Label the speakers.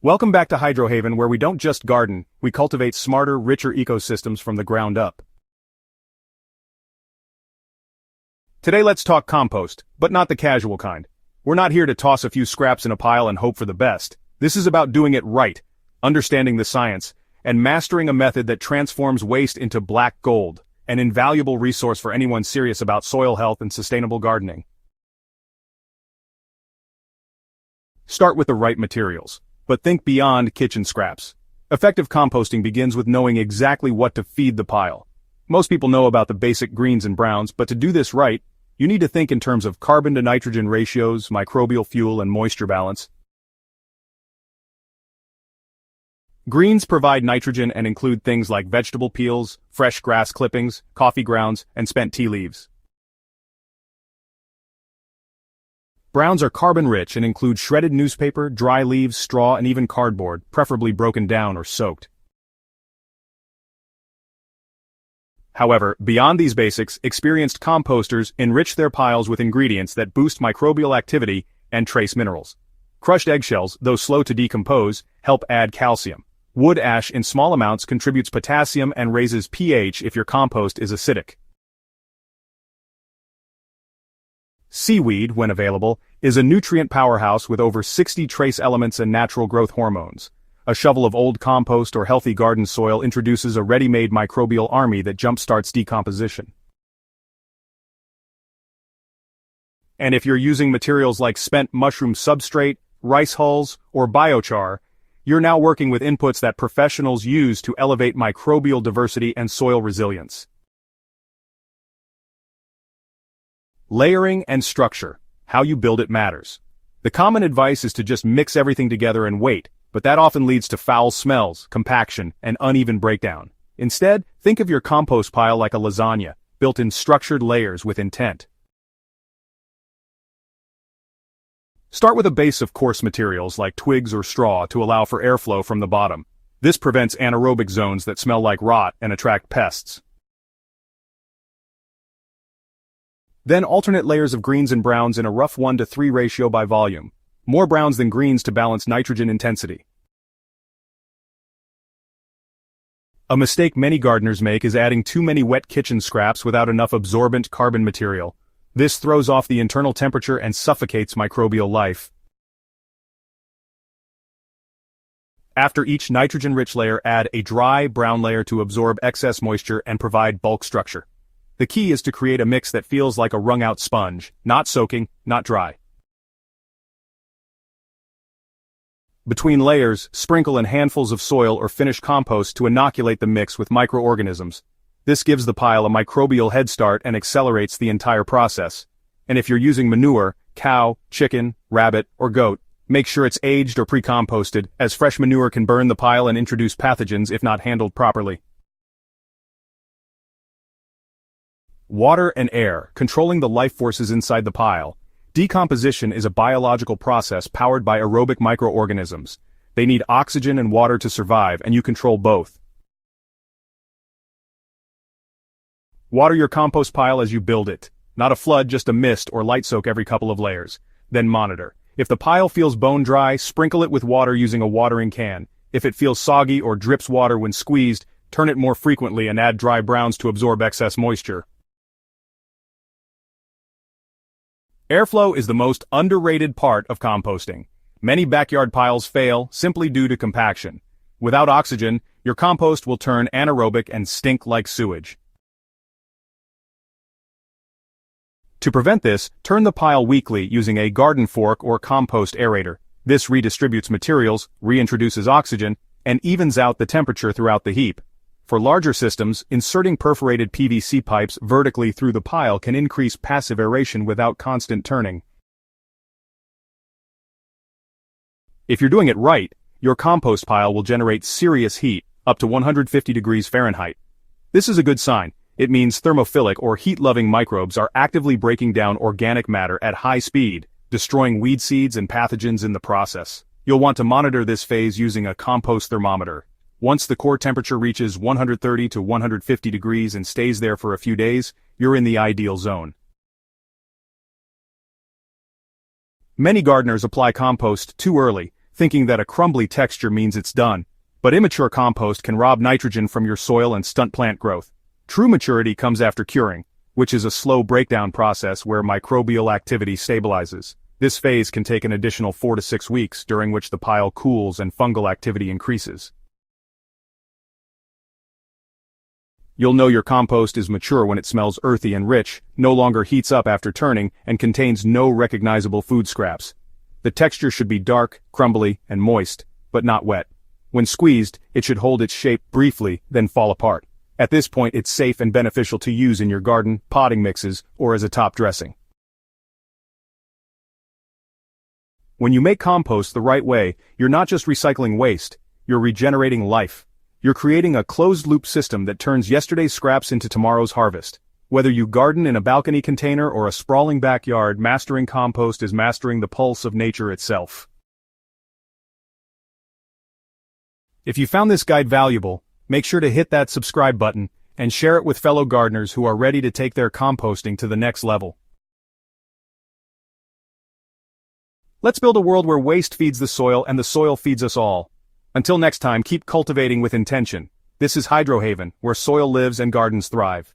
Speaker 1: Welcome back to Hydrohaven, where we don't just garden, we cultivate smarter, richer ecosystems from the ground up. Today let's talk compost, but not the casual kind. We're not here to toss a few scraps in a pile and hope for the best. This is about doing it right, understanding the science, and mastering a method that transforms waste into black gold, an invaluable resource for anyone serious about soil health and sustainable gardening. Start with the right materials. But think beyond kitchen scraps. Effective composting begins with knowing exactly what to feed the pile. Most people know about the basic greens and browns, but to do this right, you need to think in terms of carbon to nitrogen ratios, microbial fuel, and moisture balance. Greens provide nitrogen and include things like vegetable peels, fresh grass clippings, coffee grounds, and spent tea leaves. Browns are carbon-rich and include shredded newspaper, dry leaves, straw, and even cardboard, preferably broken down or soaked. However, beyond these basics, experienced composters enrich their piles with ingredients that boost microbial activity and trace minerals. Crushed eggshells, though slow to decompose, help add calcium. Wood ash in small amounts contributes potassium and raises pH if your compost is acidic. Seaweed, when available, is a nutrient powerhouse with over 60 trace elements and natural growth hormones. A shovel of old compost or healthy garden soil introduces a ready-made microbial army that jumpstarts decomposition. And if you're using materials like spent mushroom substrate, rice hulls, or biochar, you're now working with inputs that professionals use to elevate microbial diversity and soil resilience. Layering and structure. How you build it matters. The common advice is to just mix everything together and wait, but that often leads to foul smells, compaction, and uneven breakdown. Instead, think of your compost pile like a lasagna, built in structured layers with intent. Start with a base of coarse materials like twigs or straw to allow for airflow from the bottom. This prevents anaerobic zones that smell like rot and attract pests. Then alternate layers of greens and browns in a rough 1:3 ratio by volume. More browns than greens to balance nitrogen intensity. A mistake many gardeners make is adding too many wet kitchen scraps without enough absorbent carbon material. This throws off the internal temperature and suffocates microbial life. After each nitrogen-rich layer, add a dry, brown layer to absorb excess moisture and provide bulk structure. The key is to create a mix that feels like a wrung-out sponge, not soaking, not dry. Between layers, sprinkle in handfuls of soil or finished compost to inoculate the mix with microorganisms. This gives the pile a microbial head start and accelerates the entire process. And if you're using manure, cow, chicken, rabbit, or goat, make sure it's aged or pre-composted, as fresh manure can burn the pile and introduce pathogens if not handled properly. Water and air, controlling the life forces inside the pile. Decomposition is a biological process powered by aerobic microorganisms. They need oxygen and water to survive, and you control both. Water your compost pile as you build it. Not a flood, just a mist or light soak every couple of layers. Then monitor. If the pile feels bone dry, sprinkle it with water using a watering can. If it feels soggy or drips water when squeezed, turn it more frequently and add dry browns to absorb excess moisture. Airflow is the most underrated part of composting. Many backyard piles fail simply due to compaction. Without oxygen, your compost will turn anaerobic and stink like sewage. To prevent this, turn the pile weekly using a garden fork or compost aerator. This redistributes materials, reintroduces oxygen, and evens out the temperature throughout the heap. For larger systems, inserting perforated PVC pipes vertically through the pile can increase passive aeration without constant turning. If you're doing it right, your compost pile will generate serious heat, up to 150 degrees Fahrenheit. This is a good sign. It means thermophilic or heat-loving microbes are actively breaking down organic matter at high speed, destroying weed seeds and pathogens in the process. You'll want to monitor this phase using a compost thermometer. Once the core temperature reaches 130 to 150 degrees and stays there for a few days, you're in the ideal zone. Many gardeners apply compost too early, thinking that a crumbly texture means it's done. But immature compost can rob nitrogen from your soil and stunt plant growth. True maturity comes after curing, which is a slow breakdown process where microbial activity stabilizes. This phase can take an additional 4 to 6 weeks, during which the pile cools and fungal activity increases. You'll know your compost is mature when it smells earthy and rich, no longer heats up after turning, and contains no recognizable food scraps. The texture should be dark, crumbly, and moist, but not wet. When squeezed, it should hold its shape briefly, then fall apart. At this point, it's safe and beneficial to use in your garden, potting mixes, or as a top dressing. When you make compost the right way, you're not just recycling waste, you're regenerating life. You're creating a closed-loop system that turns yesterday's scraps into tomorrow's harvest. Whether you garden in a balcony container or a sprawling backyard, mastering compost is mastering the pulse of nature itself. If you found this guide valuable, make sure to hit that subscribe button and share it with fellow gardeners who are ready to take their composting to the next level. Let's build a world where waste feeds the soil and the soil feeds us all. Until next time, keep cultivating with intention. This is Hydrohaven, where soil lives and gardens thrive.